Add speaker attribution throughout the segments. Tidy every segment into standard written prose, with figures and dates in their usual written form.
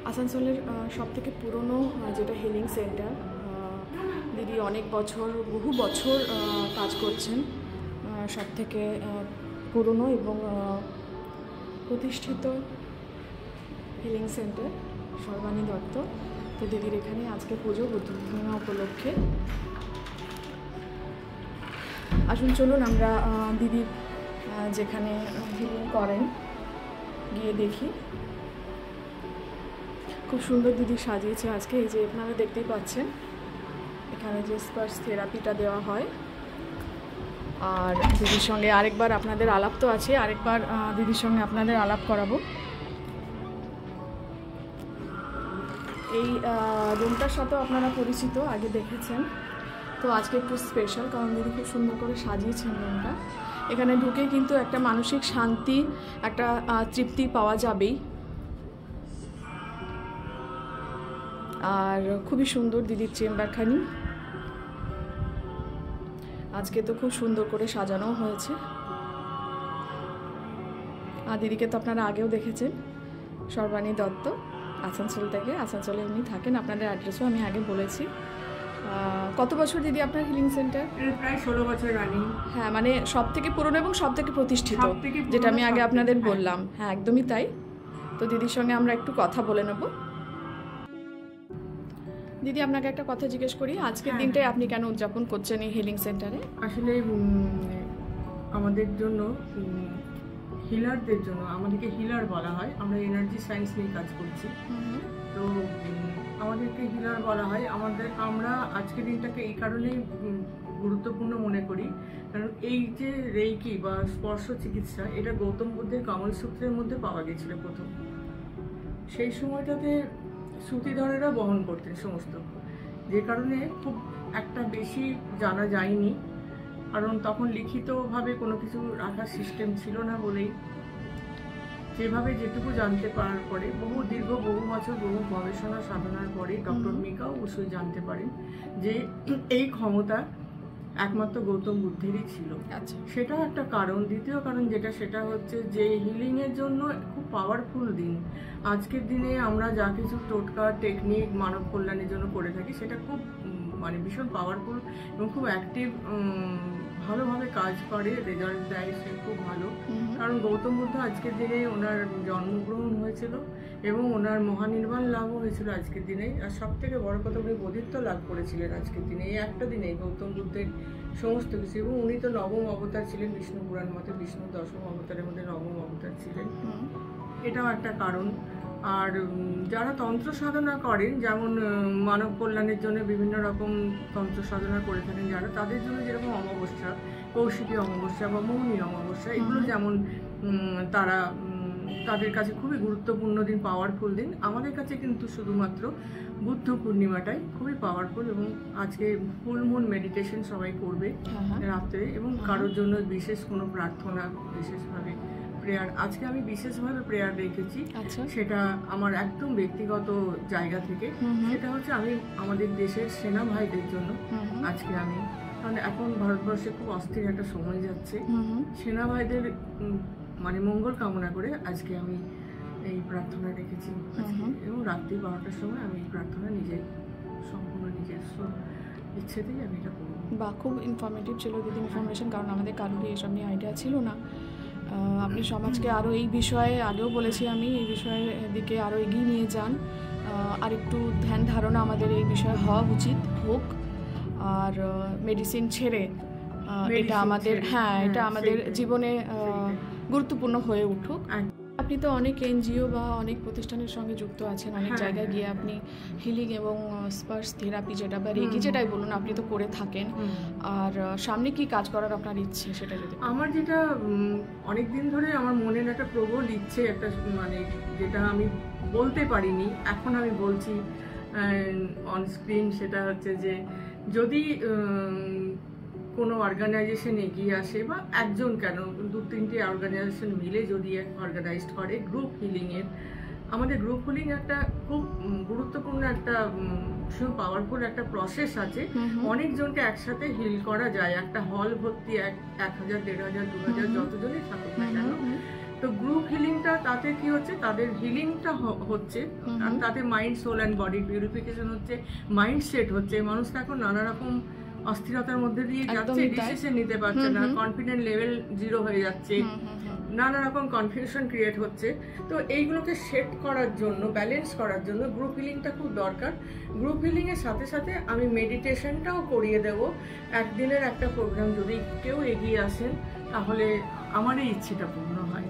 Speaker 1: আসানসোলের সবথেকে পুরনো যেটা হিলিং সেন্টার, দিদি অনেক বছর বহু বছর কাজ করছেন। সবথেকে পুরনো এবং প্রতিষ্ঠিত হিলিং সেন্টার সর্বাণী দত্ত। তো দিদির এখানে আজকে পুজো বুদ্ধ পূর্ণিমা উপলক্ষে। আসুন চলুন আমরা দিদির যেখানে হিলিং করেন গিয়ে দেখি। খুব সুন্দর দিদি সাজিয়েছে আজকে। এই যে আপনারা দেখতেই পাচ্ছেন এখানে যে স্পার্শ থেরাপিটা দেওয়া হয়। আর দিদির সঙ্গে আরেকবার আপনাদের আলাপ তো আছে, আরেকবার দিদির সঙ্গে আপনাদের আলাপ করাবো। এই রুমটার সাথেও আপনারা পরিচিত, আগে দেখেছেন। তো আজকে একটু স্পেশাল, কারণ দিদি খুব সুন্দর করে সাজিয়েছেন রুমটা। এখানে ঢুকে কিন্তু একটা মানসিক শান্তি, একটা তৃপ্তি পাওয়া যাবেই। আর খুবই সুন্দর দিদির চেম্বারখানি। আজকে তো খুব সুন্দর করে সাজানো হয়েছে। আর দিদিকে তো আপনারা আগেও দেখেছেন, সর্বাণী দত্ত, আসানসোল থেকে। আসানসোলে এমনি থাকেন, আপনাদের অ্যাড্রেসও আমি আগে বলেছি। কত বছর দিদি আপনার হিলিং সেন্টার?
Speaker 2: প্রায় 16 বছর রানিং।
Speaker 1: হ্যাঁ, মানে সব থেকে পুরনো এবং সব থেকে প্রতিষ্ঠিত, যেটা আমি আগে আপনাদের বললাম। হ্যাঁ, একদমই তাই। তো দিদির সঙ্গে আমরা একটু কথা বলে নেব। দিদি, আপনাকে একটা কথা জিজ্ঞেস করি, আজকের দিনটাই আপনি কেন উদযাপন করছেন এই হিলিং সেন্টারে?
Speaker 2: আসলে আমাদের জন্য, হিলারদের জন্য, আমাদেরকে হিলার বলা হয়। আমরা এনার্জি সায়েন্স নিয়ে কাজ করছি। তো আমাদেরকে হিলার বলা হয়। আমরা আজকের দিনটাকে এই কারণেই গুরুত্বপূর্ণ মনে করি, কারণ এই যে রেইকি বা স্পর্শ চিকিৎসা, এটা গৌতম বুদ্ধের কমলসূত্রের মধ্যে পাওয়া গেছিল প্রথম। সেই সময়টাতে শ্রুতিধরেরা বহন করতেন সমস্ত, যে কারণে খুব একটা বেশি জানা যায়নি, কারণ তখন লিখিতভাবে কোনো কিছু রাখার সিস্টেম ছিল না বলেই যেভাবে যেটুকু জানতে পারার পরে বহু বছর বহু গবেষণা সাধনার পরে ডক্টর মিকাও উসুই জানতে পারেন যে এই ক্ষমতা একমাত্র গৌতম বুদ্ধেরই ছিল।
Speaker 1: আচ্ছা,
Speaker 2: সেটাও একটা কারণ। দ্বিতীয় কারণ সেটা হচ্ছে যে হিলিংয়ের জন্য খুব পাওয়ারফুল দিন। আজকের দিনে আমরা যা কিছু টোটকা টেকনিক মানব কল্যাণের জন্য করে থাকি, সেটা খুব ভীষণ পাওয়ারফুল এবং খুব অ্যাক্টিভ, ভালোভাবে কাজ করে, রেজাল্ট দেয়, সে খুব ভালো। কারণ গৌতম বুদ্ধ আজকের দিনে ওনার জন্মগ্রহণ হয়েছিল এবং ওনার মহানির্বাণ লাভও হয়েছিল আজকের দিনে। আর সব থেকে বড় কথা, উনি বোধিত্ব লাভ করেছিলেন আজকের দিনে, এই একটা দিনে গৌতম বুদ্ধের সমস্ত কিছু। এবং উনি তো নবম অবতার ছিলেন, বিষ্ণু পুরাণ মতে বিষ্ণু দশম অবতারের মধ্যে নবম অবতার ছিলেন, এটাও একটা কারণ। আর যারা তন্ত্র সাধনা করেন, যেমন মানব কল্যাণের জন্য বিভিন্ন রকম তন্ত্র সাধনা করে থাকেন যারা, তাদের জন্য যেরকম অমাবস্যা, কৌশিকী অমাবস্যা বা মৌনী অমাবস্যা, এগুলো যেমন তাদের কাছে খুবই গুরুত্বপূর্ণ দিন, পাওয়ারফুল দিন। আমাদের কাছে কিন্তু শুধুমাত্র বুদ্ধ পূর্ণিমাটাই খুবই পাওয়ারফুল। এবং আজকে ফুল মুন মেডিটেশন সবাই করবে রাত্রে, এবং কারোর জন্য বিশেষ কোনো প্রার্থনা, বিশেষভাবে প্রেয়ার। আজকে আমি বিশেষভাবে প্রেয়ার রেখেছি, সেটা আমার একদম ব্যক্তিগত জায়গা থেকে। সেটা হচ্ছে আমি আমাদের দেশের সেনা ভাইদের জন্য আজকে আমি, কারণ এখন ভারতবর্ষে খুব অস্থির একটা সময় যাচ্ছে, সেনা ভাইদের মঙ্গল কামনা করে আজকে আমি এই প্রার্থনা রেখেছি। এবং রাত্রি 12টার সময় আমি এই প্রার্থনা সম্পূর্ণ নিজস্ব ইচ্ছেতেই আমি এটা করব।
Speaker 1: বা খুব ইনফরমেটিভ ছিল দিদি ইনফরমেশন, কারণ আমাদের কারোরই এইসব নিয়ে আইডিয়া ছিল না। আপনি সমাজকে আরও এই বিষয়ে, আগেও বলেছি আমি, এই বিষয়ের দিকে আরও এগিয়ে নিয়ে যান। আর একটু ধ্যান ধারণা আমাদের এই বিষয়ে হওয়া উচিত, হোক। আর মেডিসিন ছেড়ে এটা আমাদের, এটা আমাদের জীবনে গুরুত্বপূর্ণ হয়ে উঠুক। আপনি তো অনেক এনজিও বা অনেক প্রতিষ্ঠানের সঙ্গে যুক্ত আছেন, অনেক জায়গায় গিয়ে আপনি হিলিং এবং স্পার্শ থেরাপি যেটা বা রেকি যেটাই বলুন, আপনি তো করে থাকেন। আর সামনে কি কাজ করার আপনার ইচ্ছে, সেটা যদি?
Speaker 2: আমার যেটা অনেকদিন ধরে আমার মনের একটা প্রবল ইচ্ছে, একটা যেটা আমি বলতে পারিনি, এখন আমি বলছি অন স্ক্রিন, সেটা হচ্ছে যে যদি কোনো অর্গানাইজেশন এগিয়ে আসে, বা একজন কেন, 2-3টে অর্গানাইজেশন মিলে যদি অর্গানাইজড করে গ্রুপ হিলিংয়ের। আমাদের গ্রুপ হিলিং একটা খুব গুরুত্বপূর্ণ একটা ভীষণ পাওয়ারফুল একটা প্রসেস আছে। অনেকজনকে একসাথে হিল করা যায়। একটা হল ভর্তি 1000, 1500, 2000 যতজনই থাকুক না কেন, তো গ্রুপ হিলিংটা তাতে কি হচ্ছে, তাদের হিলিংটা হচ্ছে, আর তাতে mind, soul and body purification হচ্ছে, মাইন্ড সেট হচ্ছে। মানুষটা এখন নানা রকম অস্থিরতার মধ্যে দিয়ে যাচ্ছে, ডিসিশন নিতে পারছে না, কনফিডেন্ট লেভেল 0 হয়ে যাচ্ছে, নানা রকম কনফিউশন ক্রিয়েট হচ্ছে। তো এইগুলোকে সেট করার জন্য, ব্যালেন্স করার জন্য গ্রুপ হিলিংটা খুব দরকার। গ্রুপ হিলিংয়ের সাথে সাথে আমি মেডিটেশনটাও করিয়ে দেব। একদিনের একটা প্রোগ্রাম যদি কেউ এগিয়ে আসেন তাহলে আমার এই ইচ্ছেটা পূর্ণ হয়।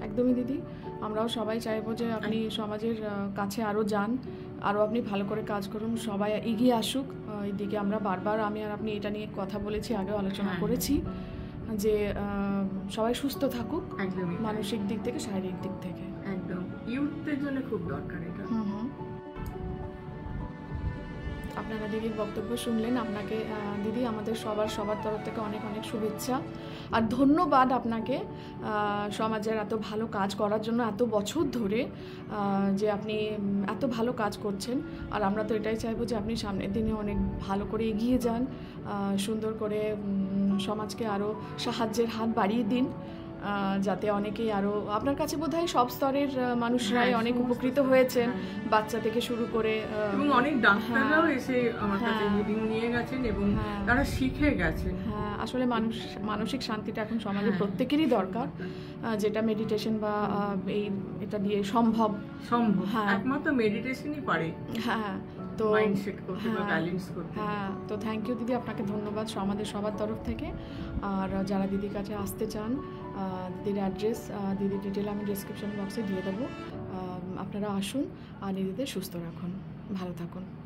Speaker 1: একদমই দিদি, আমরাও সবাই চাইবো যে আপনি সমাজের কাছে আরও যান, আরও আপনি ভালো করে কাজ করুন, সবাই এগিয়ে আসুক এইদিকে। আমরা বারবার আমি আর আপনি এটা নিয়ে কথা বলেছি, আগেও আলোচনা করেছি যে সবাই সুস্থ থাকুক,
Speaker 2: একদমই
Speaker 1: মানসিক দিক থেকে, শারীরিক দিক থেকে।
Speaker 2: একদম ইউথদের জন্য খুব দরকার এটা।
Speaker 1: আপনারা দিদির বক্তব্য শুনলেন। আপনাকে দিদি আমাদের সবার তরফ থেকে অনেক অনেক শুভেচ্ছা আর ধন্যবাদ আপনাকে সমাজের এত ভালো কাজ করার জন্য, এত বছর ধরে যে আপনি এত ভালো কাজ করছেন। আর আমরা তো এটাই চাইবো যে আপনি সামনের দিনে অনেক ভালো করে এগিয়ে যান, সুন্দর করে সমাজকে আরও সাহায্যের হাত বাড়িয়ে দিন, যাতে অনেকেই আরও আপনার কাছে বোধহয় সব স্তরের মানুষরাই অনেক উপকৃত হয়েছেন, বাচ্চা থেকে শুরু করে,
Speaker 2: এবং অনেক ডাক্তাররাও এসে আমার কাছে হিলিং নিয়ে গেছেন এবং তারা শিখে গেছেন।
Speaker 1: হ্যাঁ, আসলে মানসিক শান্তিটা এখন সমাজে প্রত্যেকেরই দরকার, যেটা মেডিটেশন বা এটা দিয়ে সম্ভব।
Speaker 2: হ্যাঁ, একমাত্র মেডিটেশনই পারে।
Speaker 1: হ্যাঁ, তো
Speaker 2: মাইন্ড সেট করতে বা ব্যালেন্স করতে।
Speaker 1: হ্যাঁ, তো থ্যাংক ইউ দিদি, আপনাকে ধন্যবাদ আমাদের সবার তরফ থেকে। আর যারা দিদির কাছে আসতে চান, দিদির অ্যাড্রেস, দিদির ডিটেল আমি ডেসক্রিপশন বক্সে দিয়ে দেবো। আপনারা আসুন আর নিজেদের সুস্থ রাখুন, ভালো থাকুন।